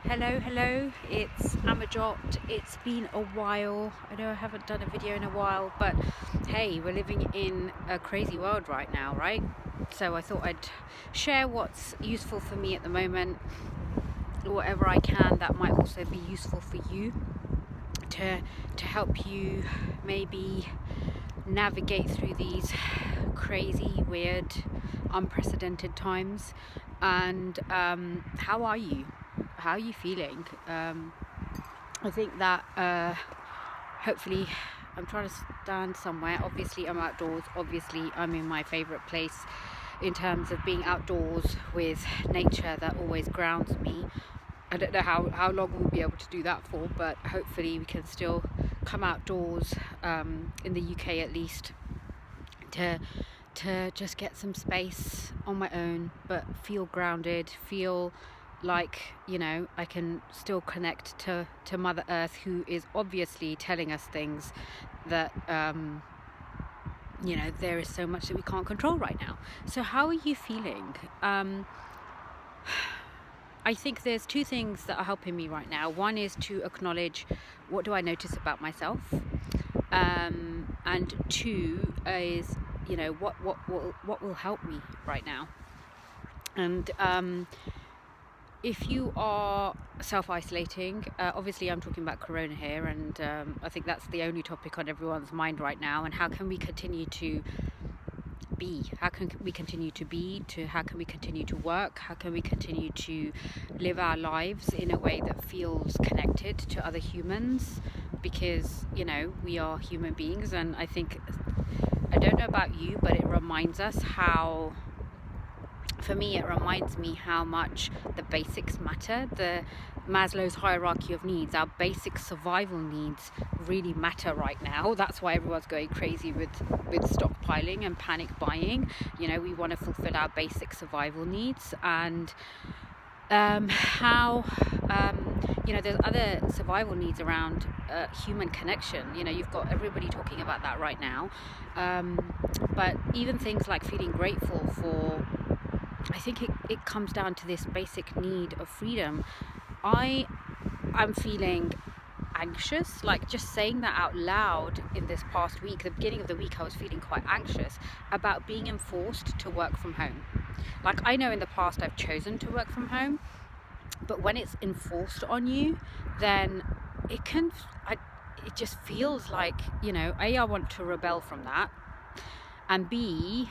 Hello, it's Amajot. It's been a while. I know I haven't done a video in a while, but hey, we're living in a crazy world right now, right? So I thought I'd share what's useful for me at the moment, whatever I can that might also be useful for you to help you maybe navigate through these crazy, weird, unprecedented times. And how are you? How are you feeling? I think that hopefully I'm trying to stand somewhere. Obviously I'm outdoors. Obviously I'm in my favorite place in terms of being outdoors with nature that always grounds me. I don't know how long we'll be able to do that for, but hopefully we can still come outdoors, in the UK at least, to just get some space on my own, but feel grounded, feel like, I can still connect to Mother Earth, who is obviously telling us things that, there is so much that we can't control right now. So how are you feeling? I think there's two things that are helping me right now. One is to acknowledge what do I notice about myself, and two is what will help me right now. And if you are self-isolating, obviously I'm talking about corona here, and I think that's the only topic on everyone's mind right now. And how can we continue to be? How can we continue to be? How can we continue to work? How can we continue to live our lives in a way that feels connected to other humans? Because we are human beings, and I think, I don't know about you, but it reminds us how, for me, it reminds me how much the basics matter. The Maslow's hierarchy of needs, our basic survival needs really matter right now. That's why everyone's going crazy with stockpiling and panic buying. We want to fulfill our basic survival needs, and how there's other survival needs around human connection. You've got everybody talking about that right now, but even things like feeling grateful for, I think it comes down to this basic need of freedom. I'm feeling anxious, like just saying that out loud. In this past week, the beginning of the week, I was feeling quite anxious about being enforced to work from home. Like, I know in the past I've chosen to work from home, but when it's enforced on you, then it just feels like, A, I want to rebel from that, and B,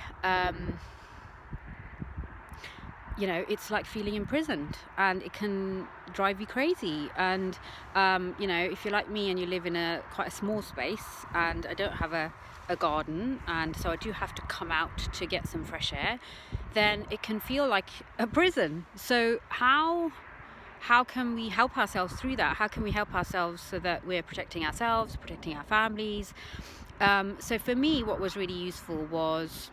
it's like feeling imprisoned, and it can drive you crazy. And if you're like me and you live in quite a small space, and I don't have a garden, and so I do have to come out to get some fresh air, then it can feel like a prison. So how can we help ourselves through that? How can we help ourselves so that we're protecting ourselves, protecting our families? So for me, what was really useful was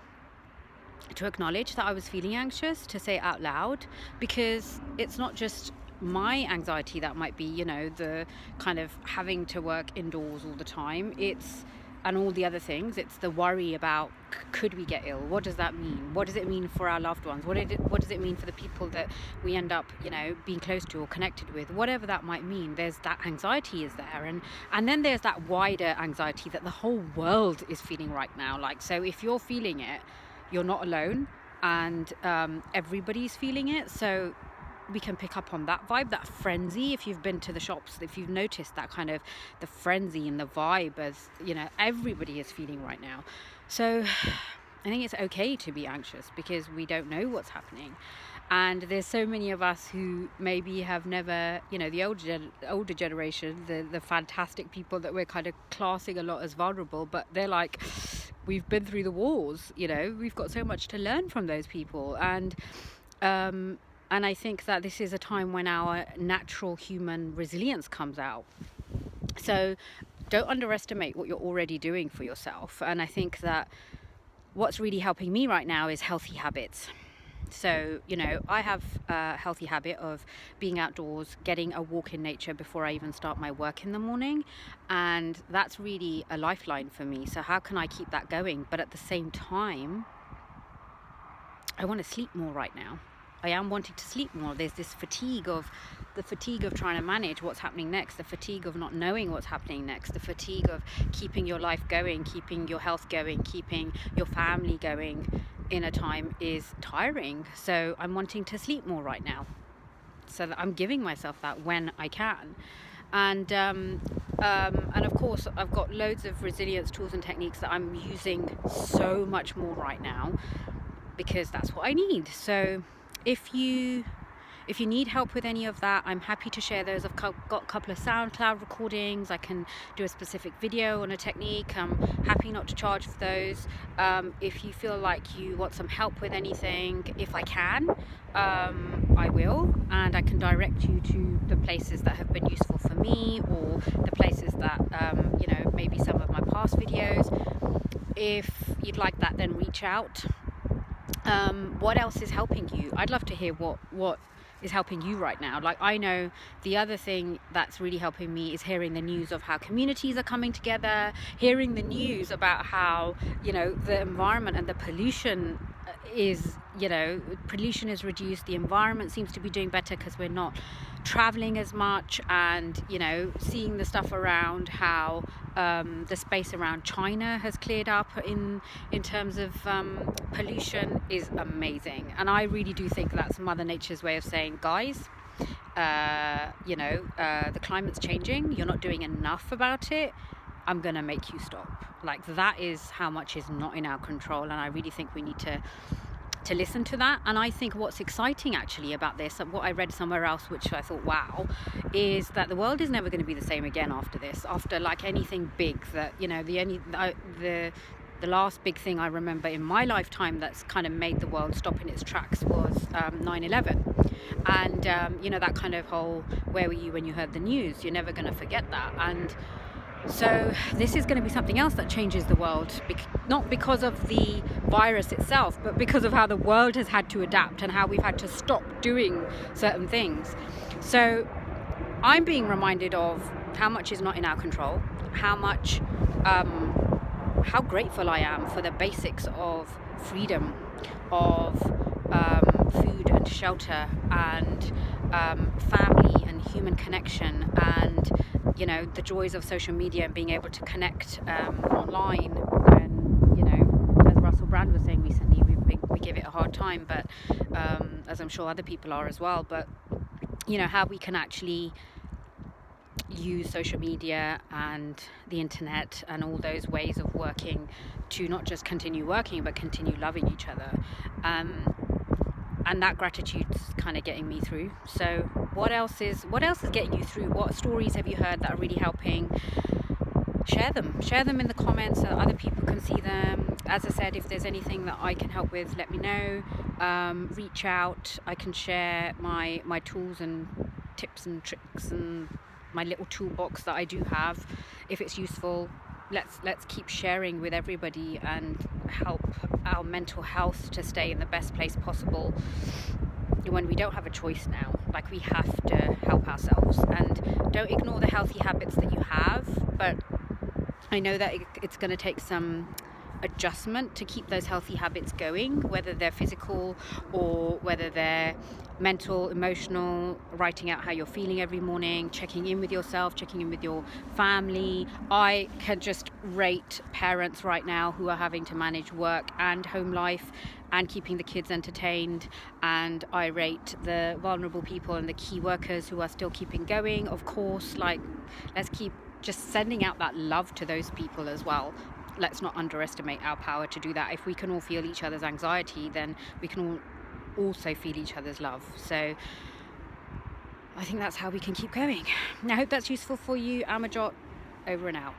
to acknowledge that I was feeling anxious, to say it out loud, because it's not just my anxiety that might be, the kind of having to work indoors all the time. And all the other things. It's the worry about, could we get ill? What does that mean? What does it mean for our loved ones? What does it mean for the people that we end up, being close to or connected with? Whatever that might mean, there's that anxiety is there. And then there's that wider anxiety that the whole world is feeling right now. Like, so if you're feeling it, you're not alone, and everybody's feeling it. So we can pick up on that vibe, that frenzy. If you've been to the shops, if you've noticed that kind of the frenzy and the vibe, as everybody is feeling right now. So I think it's okay to be anxious, because we don't know what's happening. And there's so many of us who maybe have never, the older generation, the fantastic people that we're kind of classing a lot as vulnerable, but they're like, we've been through the wars, we've got so much to learn from those people. And I think that this is a time when our natural human resilience comes out. So don't underestimate what you're already doing for yourself. And I think that what's really helping me right now is healthy habits. So, I have a healthy habit of being outdoors, getting a walk in nature before I even start my work in the morning. And that's really a lifeline for me. So how can I keep that going? But at the same time, I want to sleep more right now. I am wanting to sleep more. There's this fatigue of trying to manage what's happening next, the fatigue of not knowing what's happening next, the fatigue of keeping your life going, keeping your health going, keeping your family going in a time is tiring. So I'm wanting to sleep more right now, so that I'm giving myself that when I can. And of course I've got loads of resilience tools and techniques that I'm using so much more right now, because that's what I need. So if you need help with any of that, I'm happy to share those. I've got a couple of SoundCloud recordings. I can do a specific video on a technique. I'm happy not to charge for those. If you feel like you want some help with anything, if I can, I will, and I can direct you to the places that have been useful for me, or the places that maybe some of my past videos. If you'd like that, then reach out. What else is helping you? I'd love to hear what is helping you right now. Like, I know the other thing that's really helping me is hearing the news of how communities are coming together, hearing the news about how, the environment and the pollution is reduced. The environment seems to be doing better because we're not traveling as much, and seeing the stuff around how the space around China has cleared up in terms of pollution is amazing. And I really do think that's Mother Nature's way of saying, guys, the climate's changing, you're not doing enough about it, I'm gonna make you stop. Like, that is how much is not in our control, and I really think we need to listen to that. And I think what's exciting actually about this, and what I read somewhere else, which I thought, wow, is that the world is never going to be the same again after this, after like anything big. That the last big thing I remember in my lifetime that's kind of made the world stop in its tracks was 9/11, and that kind of whole, where were you when you heard the news? You're never going to forget that. And so this is going to be something else that changes the world, not because of the virus itself, but because of how the world has had to adapt and how we've had to stop doing certain things. So I'm being reminded of how much is not in our control, how grateful I am for the basics of freedom, of food and shelter, and family and human connection, and the joys of social media and being able to connect online. And as Russell Brand was saying recently, we give it a hard time, but as I'm sure other people are as well. But how we can actually use social media and the internet and all those ways of working to not just continue working, but continue loving each other. And that gratitude's kind of getting me through. So what else is getting you through? What stories have you heard that are really helping? Share them in the comments so that other people can see them. As I said, if there's anything that I can help with, let me know. Reach out. I can share my tools and tips and tricks and my little toolbox that I do have. If it's useful, let's keep sharing with everybody and help our mental health to stay in the best place possible when we don't have a choice now. Like, we have to help ourselves, and don't ignore the healthy habits that you have, but I know that it's going to take some adjustment to keep those healthy habits going, whether they're physical or whether they're mental, emotional, writing out how you're feeling every morning, checking in with yourself, checking in with your family. I can just rate parents right now who are having to manage work and home life and keeping the kids entertained, and I rate the vulnerable people and the key workers who are still keeping going. Of course, let's keep just sending out that love to those people as well. Let's not underestimate our power to do that. If we can all feel each other's anxiety, then we can all also feel each other's love. So I think that's how we can keep going. I hope that's useful for you. Amajot, over and out.